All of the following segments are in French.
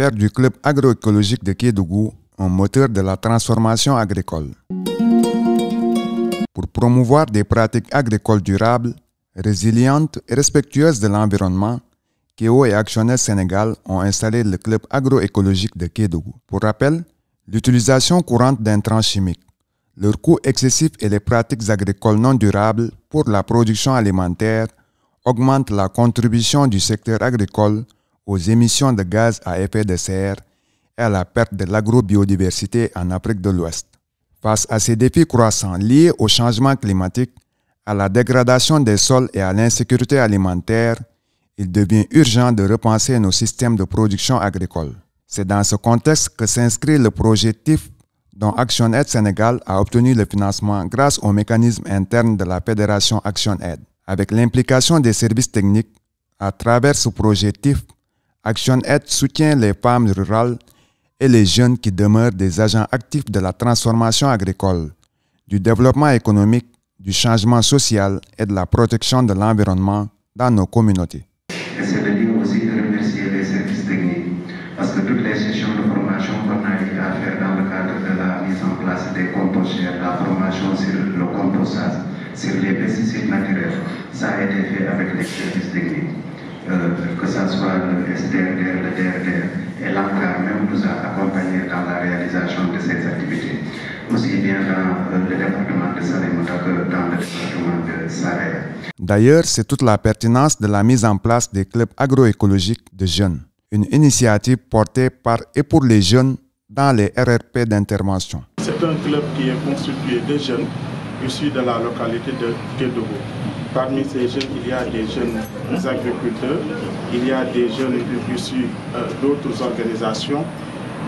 faire du club agroécologique de Kédougou un moteur de la transformation agricole. Pour promouvoir des pratiques agricoles durables, résilientes et respectueuses de l'environnement, Kéo et Actionnaire Sénégal ont installé le club agroécologique de Kédougou. Pour rappel, l'utilisation courante d'intrants chimiques, leur coût excessif et les pratiques agricoles non durables pour la production alimentaire augmentent la contribution du secteur agricole aux émissions de gaz à effet de serre et à la perte de l'agrobiodiversité en Afrique de l'Ouest. Face à ces défis croissants liés au changement climatique, à la dégradation des sols et à l'insécurité alimentaire, il devient urgent de repenser nos systèmes de production agricole. C'est dans ce contexte que s'inscrit le projet TIF dont ActionAid Sénégal a obtenu le financement grâce au mécanisme interne de la Fédération ActionAid. Avec l'implication des services techniques, à travers ce projet TIF, ActionAid soutient les femmes rurales et les jeunes qui demeurent des agents actifs de la transformation agricole, du développement économique, du changement social et de la protection de l'environnement dans nos communautés. Et c'est le lieu aussi de remercier les services techniques parce que toutes les sessions de formation qu'on a eu à faire dans le cadre de la mise en place des composteurs, la formation sur le compostage, sur les pesticides naturels, ça a été fait avec les services techniques. Que ce soit le SDRDR, le DRDR et l'ANCAR même nous a accompagnés dans la réalisation de ces activités, aussi bien dans le département de Salémata que dans le département de Saraya. D'ailleurs, c'est toute la pertinence de la mise en place des clubs agroécologiques de jeunes, une initiative portée par et pour les jeunes dans les RRP d'intervention. C'est un club qui est constitué de jeunes issus de la localité de Kédougou. Parmi ces jeunes, il y a des jeunes agriculteurs, il y a des jeunes issus d'autres organisations,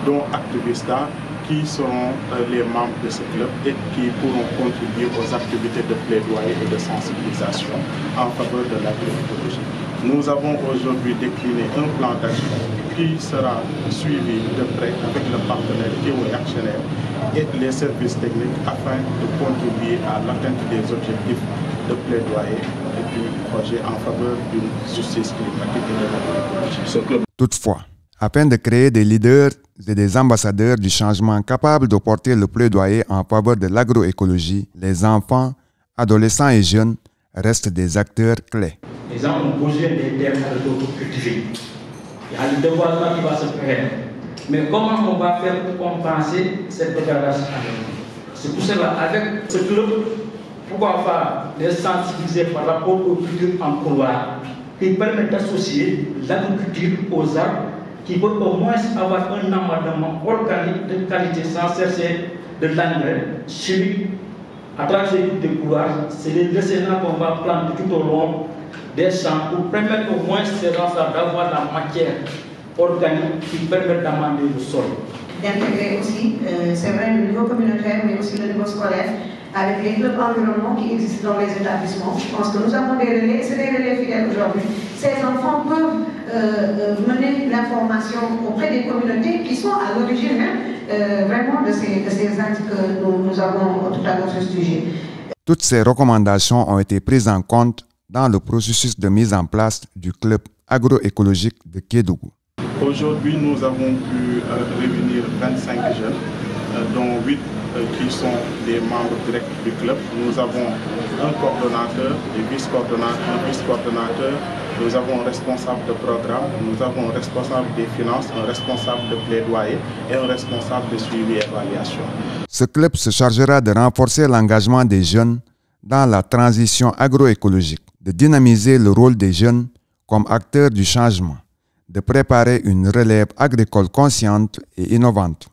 dont Activista, qui seront les membres de ce club et qui pourront contribuer aux activités de plaidoyer et de sensibilisation en faveur de l'agroécologie. Nous avons aujourd'hui décliné un plan d'action qui sera suivi de près avec le partenaire Kéo et Actionnaire et les services techniques afin de contribuer à l'atteinte des objectifs de plaidoyer et du projet en faveur d'une justice climatique et de l'agroécologie. Toutefois, afin de créer des leaders et des ambassadeurs du changement capables de porter le plaidoyer en faveur de l'agroécologie, les enfants, adolescents et jeunes restent des acteurs clés. Les gens ont besoin des terres agricoles cultivées. Il y a le développement qui va se faire. Mais comment on va faire pour compenser cette dégradation agronomique? C'est pour cela, avec ce club, pourquoi pas les sensibiliser par rapport aux cultures en couloir qui permettent d'associer l'agriculture aux arbres qui peuvent au moins avoir un amendement organique de qualité sans chercher de l'engrais chimique à travers ces cultures de couloir. C'est les décennales qu'on va planter tout au long des champs pour permettre au moins ces gens d'avoir la matière organique qui permet d'amender le sol. D'intégrer aussi, c'est vrai, le niveau communautaire, mais aussi le niveau scolaire, avec les clubs environnement qui existent dans les établissements. Je pense que nous avons des relais, c'est des relais fidèles aujourd'hui. Ces enfants peuvent mener l'information auprès des communautés qui sont à l'origine vraiment de ces actes que nous avons tout à l'heure sur ce sujet. Toutes ces recommandations ont été prises en compte dans le processus de mise en place du club agroécologique de Kédougou. Aujourd'hui, nous avons pu réunir 25 jeunes, dont 8 qui sont des membres directs du club. Nous avons un coordonnateur, des vice-coordonnateurs, un vice-coordonnateur, nous avons un responsable de programme, nous avons un responsable des finances, un responsable de plaidoyer et un responsable de suivi et évaluation. Ce club se chargera de renforcer l'engagement des jeunes dans la transition agroécologique, de dynamiser le rôle des jeunes comme acteurs du changement, de préparer une relève agricole consciente et innovante.